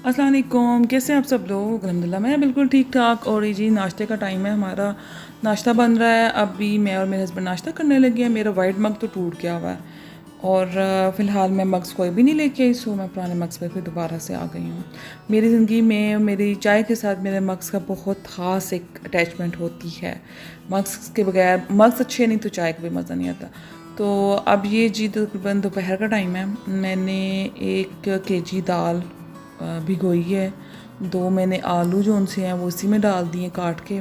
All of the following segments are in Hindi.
अस्सलाम वालेकुम, कैसे हैं आप सब लोग। अल्हम्दुलिल्लाह मैं बिल्कुल ठीक ठाक। और ये जी नाश्ते का टाइम है, हमारा नाश्ता बन रहा है। अभी मैं और मेरे हस्बैंड नाश्ता करने लगे हैं। मेरा वाइट मग तो टूट गया हुआ है और फ़िलहाल मैं मग्स कोई भी नहीं लेके आई, सो मैं पुराने मग्स पे फिर दोबारा से आ गई हूँ। मेरी ज़िंदगी में मेरी चाय के साथ मेरे मग्स का बहुत ख़ास एक अटैचमेंट होती है। मग्स के बगैर, मग्स अच्छे नहीं तो चाय का भी मज़ा नहीं आता। तो अब ये जी तकरीबन दोपहर का टाइम है। मैंने 1 kg दाल भिगोई है। 2 मैंने आलू जो उनसे हैं वो इसी में डाल दिए काट के।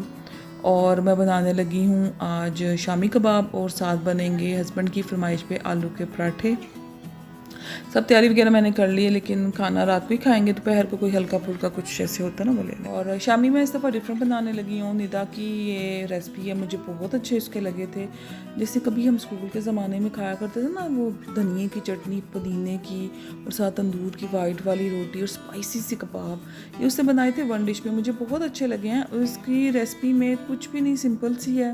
और मैं बनाने लगी हूँ आज शामी कबाब, और साथ बनेंगे हस्बैंड की फरमाइश पे आलू के पराठे। सब तैयारी वगैरह मैंने कर ली है, लेकिन खाना रात को ही खाएंगे। दोपहर को कोई हल्का फुल्का कुछ ऐसे होता है ना, बोले। और शामी में इस दफ़ा डिफरेंट बनाने लगी हूँ। निदा की ये रेसिपी है, मुझे बहुत अच्छे इसके लगे थे। जैसे कभी हम स्कूल के ज़माने में खाया करते थे ना, वो धनिए की चटनी, पुदीने की, और साथ तंदूर की वाइट वाली रोटी और स्पाइसी सी कबाब, ये उससे बनाए थे वन डिश में। मुझे बहुत अच्छे लगे हैं। उसकी रेसिपी में कुछ भी नहीं, सिंपल सी है।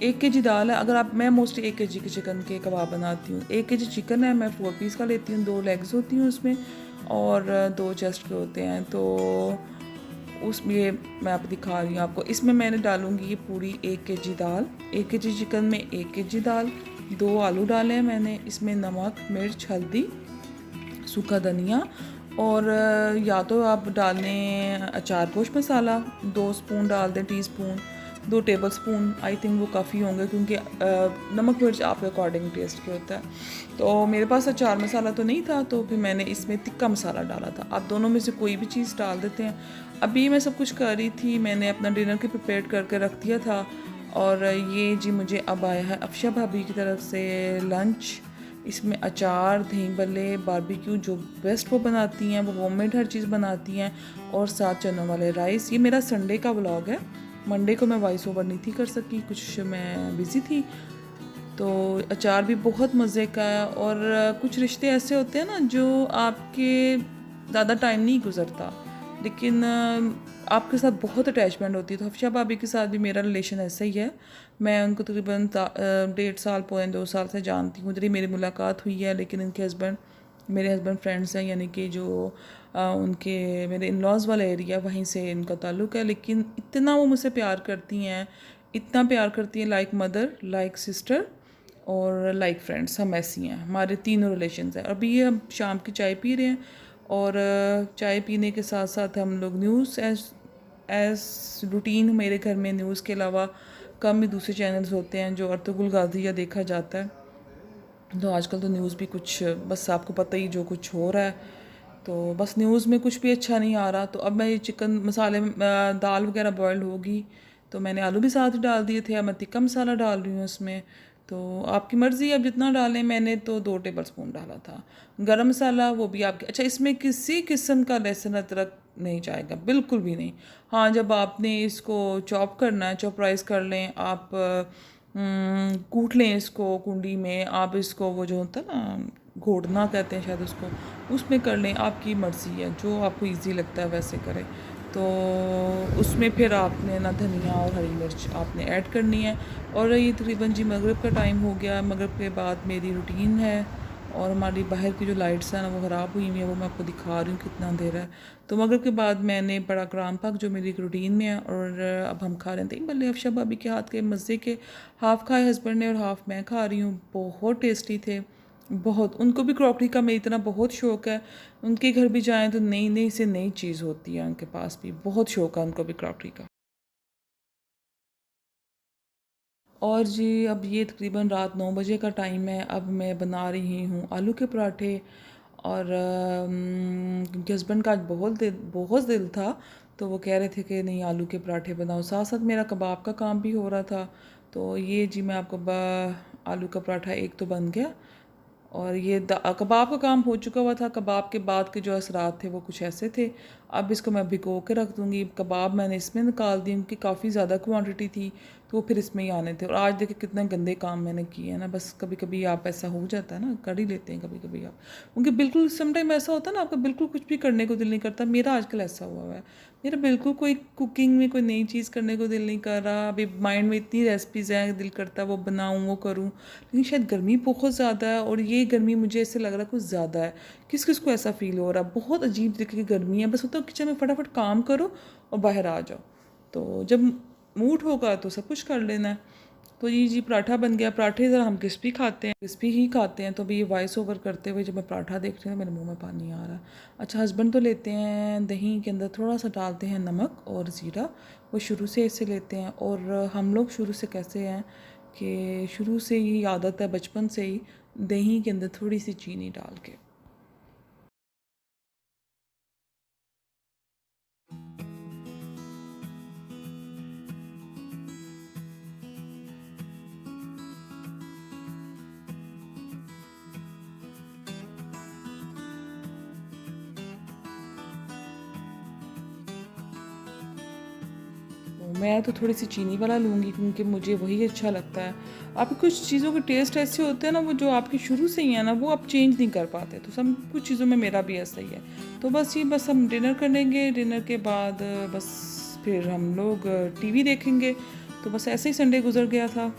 1 kg दाल है। अगर आप, मैं मोस्टली 1 kg के चिकन के कबाब बनाती हूँ। 1 kg चिकन है, मैं 4 पीस का लेती हूँ। 2 लेग्स होती हैं उसमें, और 2 चेस्ट के होते हैं। तो उसमें ये मैं आपको दिखा रही हूँ आपको। इसमें मैंने डालूँगी ये पूरी 1 kg दाल। 1 kg चिकन में 1 kg दाल। 2 आलू डाले हैं मैंने। इसमें नमक, मिर्च, हल्दी, सूखा धनिया, और या तो आप डाल लें अचार पोश मसाला, 2 स्पून डाल दें, teaspoon, 2 table spoon, I think वो काफ़ी होंगे, क्योंकि नमक मिर्च आपके अकॉर्डिंग टेस्ट के होता है। तो मेरे पास अचार मसाला तो नहीं था, तो फिर मैंने इसमें तिक्का मसाला डाला था। आप दोनों में से कोई भी चीज़ डाल देते हैं। अभी मैं सब कुछ कर रही थी, मैंने अपना डिनर के प्रिपेयर करके रख दिया था। और ये जी मुझे अब आया है अफशा भाभी की तरफ से लंच। इसमें अचार, दही भल्ले, बारबेक्यू, जो बेस्ट वो बनाती हैं, वो होममेड हर चीज़ बनाती हैं, और साथ चनों वाले राइस। ये मेरा संडे का व्लॉग है। मंडे को मैं वॉइस ओवर नहीं थी कर सकी, कुछ मैं बिज़ी थी। तो अचार भी बहुत मज़े का है। और कुछ रिश्ते ऐसे होते हैं ना जो आपके ज़्यादा टाइम नहीं गुजरता, लेकिन आपके साथ बहुत अटैचमेंट होती है। तो हफ्शा भाभी के साथ भी मेरा रिलेशन ऐसा ही है। मैं उनको तकरीबन 1.5 साल, पौने 2 साल से जानती हूँ। इधर ही मेरी मुलाकात हुई है, लेकिन इनके हस्बैंड, मेरे हस्बैंड फ्रेंड्स हैं, यानी कि जो उनके मेरे इन लॉज वाला एरिया, वहीं से इनका ताल्लुक़ है। लेकिन इतना वो मुझसे प्यार करती हैं, इतना प्यार करती हैं, लाइक मदर, लाइक सिस्टर, और लाइक फ्रेंड्स। हम ऐसी हैं, हमारे तीनों रिलेशंस हैं। अभी ये हम शाम की चाय पी रहे हैं, और चाय पीने के साथ साथ हम लोग न्यूज़ एज रूटीन, मेरे घर में न्यूज़ के अलावा कम ही दूसरे चैनल्स होते हैं जो अर्तुगरुल गाज़िया देखा जाता है। तो आजकल तो न्यूज़ भी कुछ, बस आपको पता ही जो कुछ हो रहा है, तो बस न्यूज़ में कुछ भी अच्छा नहीं आ रहा। तो अब मैं ये चिकन मसाले, दाल वगैरह बॉयल होगी, तो मैंने आलू भी साथ डाल दिए थे। अब मैं तिक्का मसाला डाल रही हूँ उसमें। तो आपकी मर्ज़ी, अब जितना डालें। मैंने तो 2 टेबल स्पून डाला था। गरम मसाला वो भी आपके, अच्छा, इसमें किसी किस्म का लहसुन अदरक नहीं जाएगा, बिल्कुल भी नहीं। हाँ, जब आपने इसको चॉप करना है, चॉपराइज कर लें आप, कूट लें इसको कुंडी में। आप इसको, वो जो होता है ना, घोड़ना कहते हैं शायद उसको, उसमें कर लें। आपकी मर्ज़ी है, जो आपको इजी लगता है वैसे करें। तो उसमें फिर आपने ना धनिया और हरी मिर्च आपने ऐड करनी है। और ये तकरीबन जी मगरिब का टाइम हो गया। मगरिब के बाद मेरी रूटीन है, और हमारी बाहर की जो लाइट्स हैं ना, वो ख़राब हुई हुई है, वो मैं आपको दिखा रही हूँ कितना अंधेरा है। तो मगरिब के बाद मैंने बड़ा कराम पाक, जो मेरी एक रूटीन में है। और अब हम खा रहे थे भले अफशा भाभी के हाथ के मज़े के। हाफ़ खाए हस्बैंड ने और हाफ़ मैं खा रही हूँ। बहुत टेस्टी थे, बहुत। उनको भी क्रॉकरी का मेरी तरह बहुत शौक़ है। उनके घर भी जाएँ तो नई नई से नई चीज़ होती है, उनके पास भी बहुत शौक़ है उनको भी क्रॉकरी का। और जी अब ये तकरीबन रात 9 बजे का टाइम है। अब मैं बना रही हूँ आलू के पराठे। और क्योंकि हस्बैंड का आज बहुत दिल था, तो वो कह रहे थे कि नहीं आलू के पराठे बनाओ। साथ साथ मेरा कबाब का काम भी हो रहा था। तो ये जी मैं आपको आलू का पराठा एक तो बन गया। और ये कबाब का काम हो चुका हुआ था। कबाब के बाद के जो असरात थे वो कुछ ऐसे थे। अब इसको मैं भिगो के रख दूँगी। कबाब मैंने इसमें निकाल दी, क्योंकि काफ़ी ज़्यादा क्वांटिटी थी, तो वो फिर इसमें ही आने थे। और आज देखिए कितना गंदे काम मैंने किए हैं ना, बस कभी कभी आप ऐसा हो जाता है ना, कर ही लेते हैं कभी कभी आप, क्योंकि बिल्कुल समटाइम ऐसा होता है ना आपका बिल्कुल कुछ भी करने को दिल नहीं करता। मेरा आजकल ऐसा हुआ है, मेरा बिल्कुल कोई कुकिंग में कोई नई चीज़ करने को दिल नहीं कर रहा। अभी माइंड में इतनी रेसिपीज़ हैं, दिल करता है वो बनाऊँ वो करूँ, लेकिन शायद गर्मी बहुत ज़्यादा है और ये गर्मी मुझे ऐसे लग रहा है कुछ ज़्यादा है। किस किस को ऐसा फील हो रहा है? बहुत अजीब तरीके की गर्मी है, बस होता है किचन में फटाफट काम करो और बाहर आ जाओ। तो जब मूड होगा तो सब कुछ कर लेना है। तो ये जी पराठा बन गया। पराठे ज़रा हम क्रिस्पी खाते हैं, क्रिस्पी ही खाते हैं। तो अभी ये वॉइस ओवर करते हुए जब मैं पराठा देख रही हूँ मेरे मुंह में पानी आ रहा है। अच्छा, हस्बैंड तो लेते हैं दही के अंदर थोड़ा सा डालते हैं नमक और ज़ीरा, वो शुरू से ऐसे लेते हैं। और हम लोग शुरू से कैसे हैं कि शुरू से ही आदत है बचपन से ही दही के अंदर थोड़ी सी चीनी डाल के। तो मैं तो थोड़ी सी चीनी वाला लूँगी क्योंकि मुझे वही अच्छा लगता है। आप कुछ चीज़ों के टेस्ट ऐसे होते हैं ना, वो जो आपके शुरू से ही है ना, वो आप चेंज नहीं कर पाते। तो सब कुछ चीज़ों में मेरा भी ऐसा ही है। तो बस हम डिनर करेंगे, डिनर के बाद बस फिर हम लोग टीवी देखेंगे। तो बस ऐसे ही संडे गुजर गया था।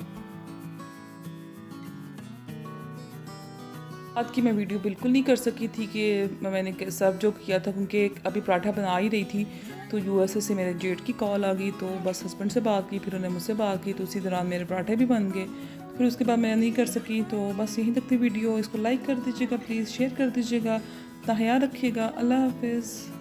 रात की मैं वीडियो बिल्कुल नहीं कर सकी थी कि मैंने सर्व जो किया था, क्योंकि अभी पराठा बना ही रही थी तो यूएसए से मेरे जेठ की कॉल आ गई। तो बस हस्बैंड से बात की, फिर उन्होंने मुझसे बात की, तो उसी दौरान मेरे पराठे भी बन गए। फिर उसके बाद मैं नहीं कर सकी। तो बस यहीं तक थी वीडियो। इसको लाइक कर दीजिएगा प्लीज़, शेयर कर दीजिएगा, अपना ख्याल रखिएगा। अल्लाह हाफिज़।